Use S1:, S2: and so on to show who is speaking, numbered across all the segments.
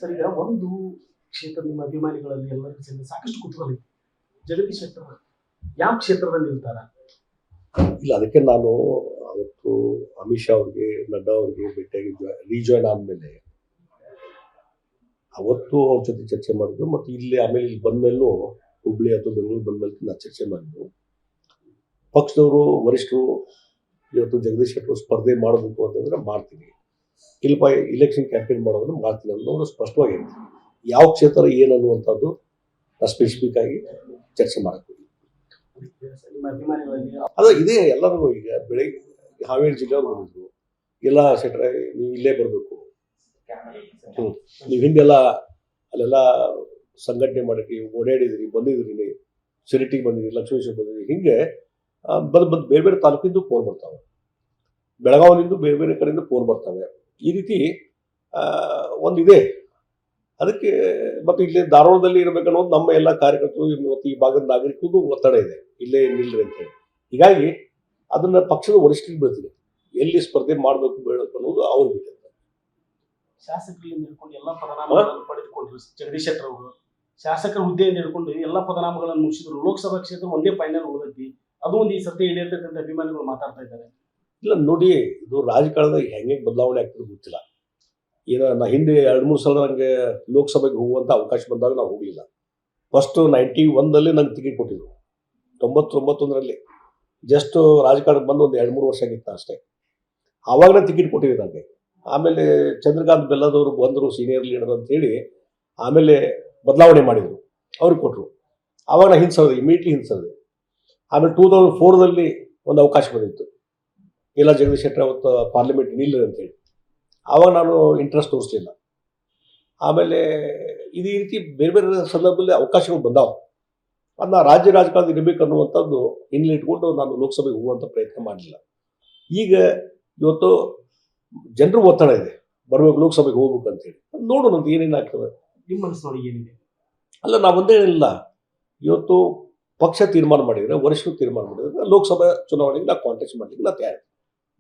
S1: Sir, ಈಗ ಒಂದು ಕ್ಷೇತ್ರ ನಿಮ್ಮ ಅಭಿಮಾನಿಗಳಲ್ಲಿ ಎಲ್ಲರಿಗೂ ಸೇರಿ ಸಾಕಷ್ಟು ಕುತೂಹಲ ಇದೆ. ಜಗದೀಶ್ ಶೆಟ್ಟರ್ ಯಾವ ಕ್ಷೇತ್ರದಲ್ಲಿ ನಿಲ್ತಾರ?
S2: ಇಲ್ಲ, ಅದಕ್ಕೆ ನಾನು ಅವತ್ತು ಅಮಿತ್ ಶಾ ಅವ್ರಿಗೆ, ನಡ್ಡಾ ಅವ್ರಿಗೆ ಭೇಟಿಯಾಗಿ ರೀಜಾಯ್ನ್ ಆದಮೇಲೆ ಅವತ್ತು ಅವ್ರ ಜೊತೆ ಚರ್ಚೆ ಮಾಡಿದ್ರು. ಮತ್ತು ಇಲ್ಲಿ ಆಮೇಲೆ ಇಲ್ಲಿ ಬಂದಮೇಲೂ ಹುಬ್ಳಿ ಅಥವಾ ಬೆಂಗಳೂರು ಬಂದಮೇಲೆ ನಾನು ಚರ್ಚೆ ಮಾಡಿದ್ರು. ಪಕ್ಷದವರು ವರಿಷ್ಠರು ಇವತ್ತು ಜಗದೀಶ್ ಶೆಟ್ಟರ್ ಸ್ಪರ್ಧೆ ಮಾಡಬೇಕು ಅಂತಂದ್ರೆ ಮಾಡ್ತೀನಿ, ಇಲ್ಪ ಇಲೆಕ್ಷನ್ ಕ್ಯಾಂಪೇನ್ ಮಾಡೋದನ್ನು ಮಾಡ್ತೀನಿ ಅನ್ನೋದು ಸ್ಪಷ್ಟವಾಗಿ ಹೇಳ್ತೀನಿ. ಯಾವ ಕ್ಷೇತ್ರ ಏನು ಅನ್ನುವಂಥದ್ದು ಸ್ಪೆಸಿಫಿಕ್ ಆಗಿ ಚರ್ಚೆ ಮಾಡಕ್ಕೆ
S1: ನಿಮ್ಮ ಅಭಿಮಾನಿಗಳಲ್ಲಿ
S2: ಅದು ಇದೇ. ಎಲ್ಲರಿಗೂ ಈಗ ಬೆಳಗ್ಗೆ ಹಾವೇರಿ ಜಿಲ್ಲೆಯವ್ರು ಬಂದಿದ್ರು, ಎಲ್ಲ ಶೆಟ್ಟರೆ ನೀವು ಇಲ್ಲೇ ಬರಬೇಕು, ನೀವು ಹಿಂದೆಲ್ಲ ಅಲ್ಲೆಲ್ಲ ಸಂಘಟನೆ ಮಾಡಕ್ಕೆ ಓಡಾಡಿದಿರಿ, ಬಂದಿದ್ರಿ, ಸಿರಿಟಿಗೆ ಬಂದಿದ್ರಿ, ಲಕ್ಷ್ಮೇಶ್ವರ ಬಂದಿದ್ರಿ, ಹಿಂಗೆ ಬಂದು ಬೇರೆ ಬೇರೆ ತಾಲೂಕಿಂದ ಫೋನ್ ಬರ್ತಾವೆ, ಬೆಳಗಾವಿನಿಂದ ಬೇರೆ ಬೇರೆ ಕಡೆಯಿಂದ ಫೋನ್ ಬರ್ತವೆ. ಈ ರೀತಿ ಒಂದಿದೆ. ಅದಕ್ಕೆ ಮತ್ತು ಇಲ್ಲಿ ಧಾರವಾಡದಲ್ಲಿ ಇರಬೇಕನ್ನೋದು ನಮ್ಮ ಎಲ್ಲ ಕಾರ್ಯಕರ್ತರು, ಮತ್ತು ಈ ಭಾಗದ ನಾಗರಿಕರಿಗೂ ಒತ್ತಡ ಇದೆ, ಇಲ್ಲೇ ನಿಲ್ರಿ ಅಂತೇಳಿ. ಹೀಗಾಗಿ ಅದನ್ನು ಪಕ್ಷದ ವರಿಷ್ಠರಿಗೆ ಬೀಳ್ತೀನಿ, ಎಲ್ಲಿ ಸ್ಪರ್ಧೆ ಮಾಡಬೇಕು ಬೇಡಬೇಕು ಅನ್ನೋದು ಅವ್ರು ಬಿಟ್ಟಿರ್ತಾರೆ.
S1: ಶಾಸಕರಲ್ಲಿ ಹಿಡ್ಕೊಂಡು ಎಲ್ಲ ಪದನಾಮಗಳನ್ನು ಪಡೆದುಕೊಂಡ್ರು ಜಗದೀಶ್ ಶೆಟ್ಟರ್ ಅವರು. ಶಾಸಕರ ಹುದ್ದೆಯಿಂದ ಹಿಡ್ಕೊಂಡು ಎಲ್ಲ ಪದನಾಮಗಳನ್ನು ಮುಗಿಸಿದ್ರು. ಲೋಕಸಭಾ ಕ್ಷೇತ್ರ ಒಂದೇ ಫೈನಲ್ ಉಳಿದೈತಿ, ಅದು ಒಂದು ಈ ಸರ್ತಿ ಹಿಡಿಯರ್ತೈತೆ ಅಂತ ಅಭಿಮಾನಿಗಳು ಮಾತಾಡ್ತಾ ಇದ್ದಾರೆ.
S2: ಇಲ್ಲ ನೋಡಿ, ಇದು ರಾಜಕಾರಣದಾಗ ಹೆಂಗೆ ಬದಲಾವಣೆ ಆಗ್ತದೆ ಗೊತ್ತಿಲ್ಲ. ಈಗ ನಾ ಹಿಂದೆ 2-3 ಸಲ ನನಗೆ ಲೋಕಸಭೆಗೆ ಹೋಗುವಂಥ ಅವಕಾಶ ಬಂದಾಗ ನಾವು ಹೋಗಲಿಲ್ಲ. ಫಸ್ಟು 91ರಲ್ಲಿ ನಂಗೆ ಟಿಕೆಟ್ ಕೊಟ್ಟಿದ್ರು, 99ರಲ್ಲಿ ಜಸ್ಟ್ ರಾಜಕಾರಣಕ್ಕೆ ಬಂದು ಒಂದು 2-3 ವರ್ಷ ಆಗಿತ್ತು ಅಷ್ಟೇ. ಆವಾಗ ನಾನು ಟಿಕೆಟ್ ಕೊಟ್ಟಿದ್ದೆ ನನಗೆ. ಆಮೇಲೆ ಚಂದ್ರಕಾಂತ್ ಬೆಲ್ಲದವರು ಬಂದರು ಸೀನಿಯರ್ ಲೀಡರ್ ಅಂತೇಳಿ, ಆಮೇಲೆ ಬದಲಾವಣೆ ಮಾಡಿದರು, ಅವ್ರಿಗೆ ಕೊಟ್ಟರು. ಆವಾಗ ನಾನು ಹಿಂಸದೆ, ಇಮಿಡಿಯೇಟ್ಲಿ ಹಿಂಸದೆ. ಆಮೇಲೆ 2004ರಲ್ಲಿ ಒಂದು ಅವಕಾಶ ಬಂದಿತ್ತು, ಇಲ್ಲ ಜಗದೀಶ್ ಶೆಟ್ಟರ್ ಅವತ್ತು ಪಾರ್ಲಿಮೆಂಟ್ ನಿಲ್ಲ ಅಂತೇಳಿ. ಆವಾಗ ನಾನು ಇಂಟ್ರೆಸ್ಟ್ ತೋರಿಸಲಿಲ್ಲ. ಆಮೇಲೆ ಇದೇ ರೀತಿ ಬೇರೆ ಬೇರೆ ಸಂದರ್ಭದಲ್ಲಿ ಅವಕಾಶಗಳು ಬಂದಾವೆ. ಅದನ್ನ ರಾಜ್ಯ ರಾಜಕಾರಣದ ಇರಬೇಕು ಅನ್ನುವಂಥದ್ದು ಹಿನ್ನೆಲೆ ಇಟ್ಕೊಂಡು ನಾನು ಲೋಕಸಭೆಗೆ ಹೋಗುವಂಥ ಪ್ರಯತ್ನ ಮಾಡಲಿಲ್ಲ. ಈಗ ಇವತ್ತು ಜನರು ಒತ್ತಡ ಇದೆ, ಬರಬೇಕು ಲೋಕಸಭೆಗೆ ಹೋಗ್ಬೇಕು ಅಂತೇಳಿ. ನೋಡೋಣ ಅಂತ ಏನೇನಾಗ್ತದೆ.
S1: ನಿಮ್ಮ ಮನಸ್ಸಿನೊಳಗೆ ಏನಿದೆ?
S2: ಅಲ್ಲ, ನಾವು ಒಂದೇ ಹೇಳಿಲ್ಲ. ಇವತ್ತು ಪಕ್ಷ ತೀರ್ಮಾನ ಮಾಡಿದರೆ, ವರಿಷ್ಠರು ತೀರ್ಮಾನ ಮಾಡಿದರೆ ಲೋಕಸಭಾ ಚುನಾವಣೆಗೆ ನಾವು ಕಾಂಟೆಸ್ಟ್ ಮಾಡಲಿಕ್ಕೆ ನಾವು ತಯಾರಿ.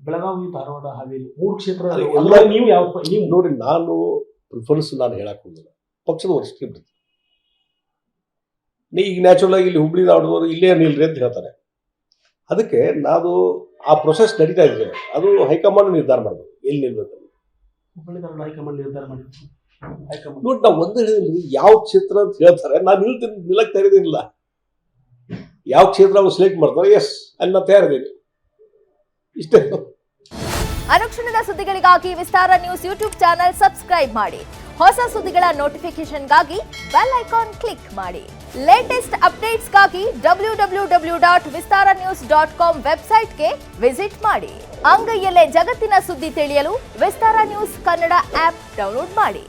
S1: ಬೆಳಗಾವಿ, ಧಾರವಾಡ, ಹಾವೇರಿ 3 ಕ್ಷೇತ್ರ
S2: ಎಲ್ಲ
S1: ನೀವು ಯಾವ ನೀವು
S2: ನೋಡಿ, ನಾನು ಪ್ರಿಫರೆನ್ಸ್ ನಾನು ಹೇಳಕ್ ಹೋಗಿಲ್ಲ, ಪಕ್ಷದ ವರಿಷ್ಠರಿಗೆ ಬಿಡ್ತೀನಿ. ಈಗ ನ್ಯಾಚುರಲ್ ಆಗಿ ಇಲ್ಲಿ ಹುಬ್ಳಿ ಧಾರವಾಡದವರು ಇಲ್ಲೇ ನಿಲ್ರಿ ಅಂತ ಹೇಳ್ತಾರೆ. ಅದಕ್ಕೆ ನಾನು ಆ ಪ್ರೊಸೆಸ್ ನಡೀತಾ ಇದೆ, ಅದು ಹೈಕಮಾಂಡ್ ನಿರ್ಧಾರ ಮಾಡಬೇಕು ಎಲ್ಲಿ ನಿಲ್ಬೇಕು.
S1: ಹುಬ್ಬಳ್ಳಿ ಧಾರವಾಡ ಹೈಕಮಾಂಡ್ ನಿರ್ಧಾರ ಮಾಡಿದ್ರು. ಹೈಕಮಾಂಡ್
S2: ನೋಡಿ, ನಾವು ಒಂದೇ ಹೇಳಿದ್ವಿ, ಯಾವ ಕ್ಷೇತ್ರ ಅಂತ ಹೇಳ್ತಾರೆ, ನಾನು ನಿಲ್ಲಕ್ಕೆ ತಯಾರಿದಿಲ್ಲ. ಯಾವ ಕ್ಷೇತ್ರ ಅವ್ರು ಸೆಲೆಕ್ಟ್ ಮಾಡ್ತಾರೆ, ಎಸ್ ಅಲ್ಲಿ ನಾನು ತಯಾರಿದ್ದೀನಿ, ಇಷ್ಟೇ.
S3: ಅನುಕ್ಷಣದ ಸುದ್ದಿಗಳಿಗಾಗಿ ವಿಸ್ತಾರ ನ್ಯೂಸ್ ಯೂಟ್ಯೂಬ್ ಚಾನೆಲ್ ಸಬ್ಸ್ಕ್ರೈಬ್ ಮಾಡಿ. ಹೊಸ ಸುದ್ದಿಗಳ ನೋಟಿಫಿಕೇಶನ್ಗಾಗಿ ಬೆಲ್ ಐಕಾನ್ ಕ್ಲಿಕ್ ಮಾಡಿ. ಲೇಟೆಸ್ಟ್ ಅಪ್ಡೇಟ್ಸ್ಗಾಗಿ www.vistaranews.com ವೆಬ್ಸೈಟ್ಗೆ ವಿಸಿಟ್ ಮಾಡಿ. ಅಂಗೈಯಲ್ಲೇ ಜಗತ್ತಿನ ಸುದ್ದಿ ತಿಳಿಯಲು ವಿಸ್ತಾರ ನ್ಯೂಸ್ ಕನ್ನಡ ಆಪ್ ಡೌನ್ಲೋಡ್ ಮಾಡಿ.